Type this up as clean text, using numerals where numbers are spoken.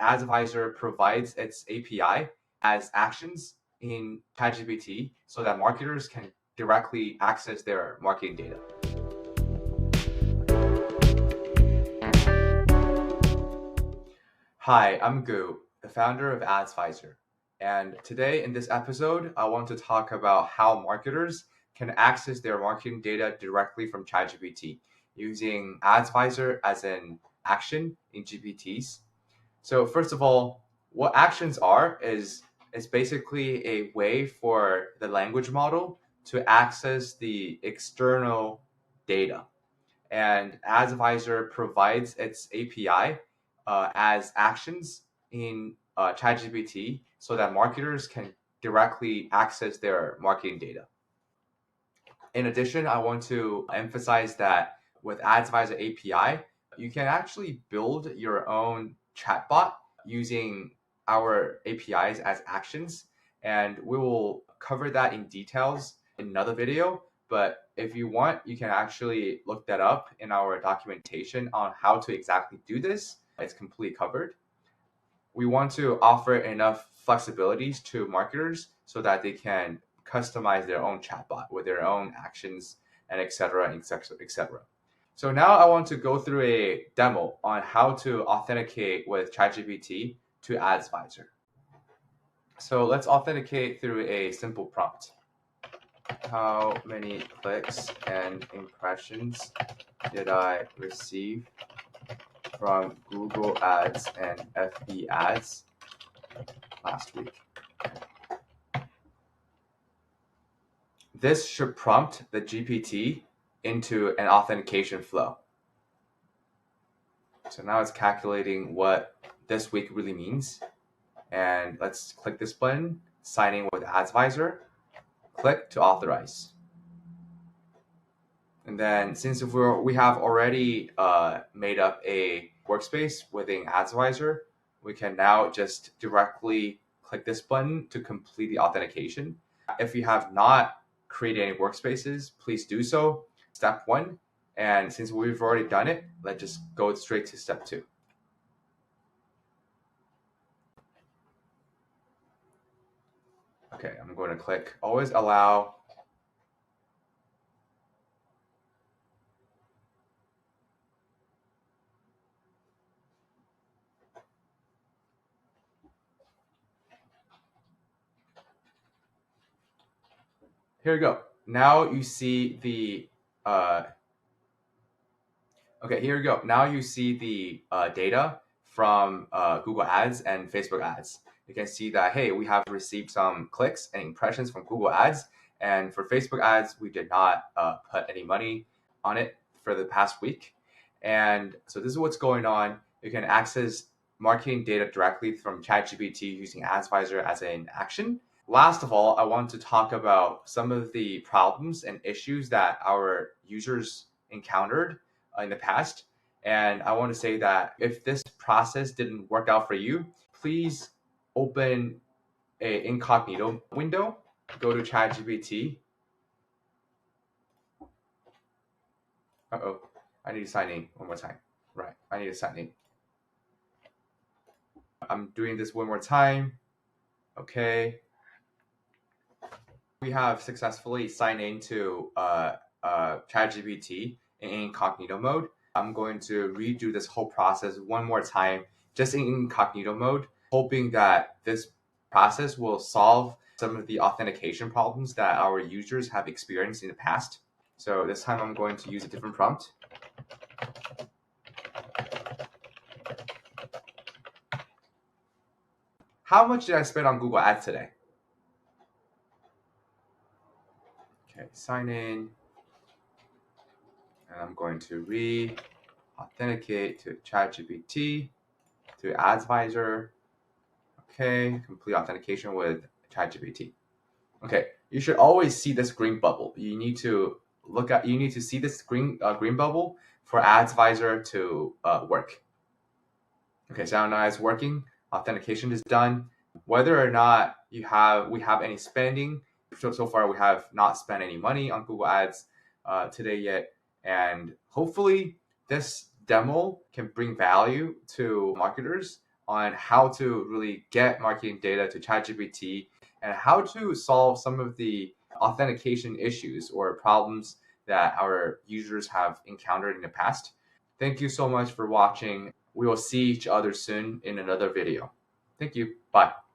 Adzviser provides its API as actions in ChatGPT so that marketers can directly access their marketing data. Hi, I'm Gu, the founder of Adzviser. And today in this episode, I want to talk about how marketers can access their marketing data directly from ChatGPT using Adzviser as an action in GPTs. So first of all, what actions are is basically a way for the language model to access the external data. And Adzviser provides its API as actions in ChatGPT so that marketers can directly access their marketing data. In addition, I want to emphasize that with Adzviser API, you can actually build your own chatbot using our APIs as actions. And we will cover that in details in another video. But if you want, you can actually look that up in our documentation on how to exactly do this. It's completely covered. We want to offer enough flexibilities to marketers so that they can customize their own chatbot with their own actions and etc. etc. So now I want to go through a demo on how to authenticate with ChatGPT to Adzviser. So let's authenticate through a simple prompt. How many clicks and impressions did I receive from Google Ads and FB Ads last week? This should prompt the GPT into an authentication flow. So now it's calculating what this week really means. And let's click this button, sign in with Adzviser, click to authorize. And then since we have already made up a workspace within Adzviser, we can now just directly click this button to complete the authentication. If you have not created any workspaces, please do so. Step 1. And since we've already done it, let's just go straight to step 2. Okay, I'm going to click always allow. Here we go. Now you see the here we go. Now you see the data from Google Ads and Facebook Ads. You can see that, hey, we have received some clicks and impressions from Google Ads. And for Facebook Ads, we did not put any money on it for the past week. And so this is what's going on. You can access marketing data directly from ChatGPT using Adzviser as an action. Last of all, I want to talk about some of the problems and issues that our users encountered in the past. And I want to say that if this process didn't work out for you, please open an incognito window, go to ChatGPT. I need to sign in one more time. Right, I need to sign in. I'm doing this one more time. Okay. We have successfully signed into ChatGPT in incognito mode. I'm going to redo this whole process one more time, just in incognito mode, hoping that this process will solve some of the authentication problems that our users have experienced in the past. So this time I'm going to use a different prompt. How much did I spend on Google Ads today? Okay, sign in. And I'm going to re-authenticate to ChatGPT, to Adzviser. Okay, complete authentication with ChatGPT. Okay, you should always see this green bubble. You need to see this green bubble for Adzviser to work. Okay, so now it's working. Authentication is done. Whether or not we have any spending, so far we have not spent any money on Google Ads today yet. And hopefully this demo can bring value to marketers on how to really get marketing data to ChatGPT and how to solve some of the authentication issues or problems that our users have encountered in the past. Thank you so much for watching. We will see each other soon in another video. Thank you. Bye.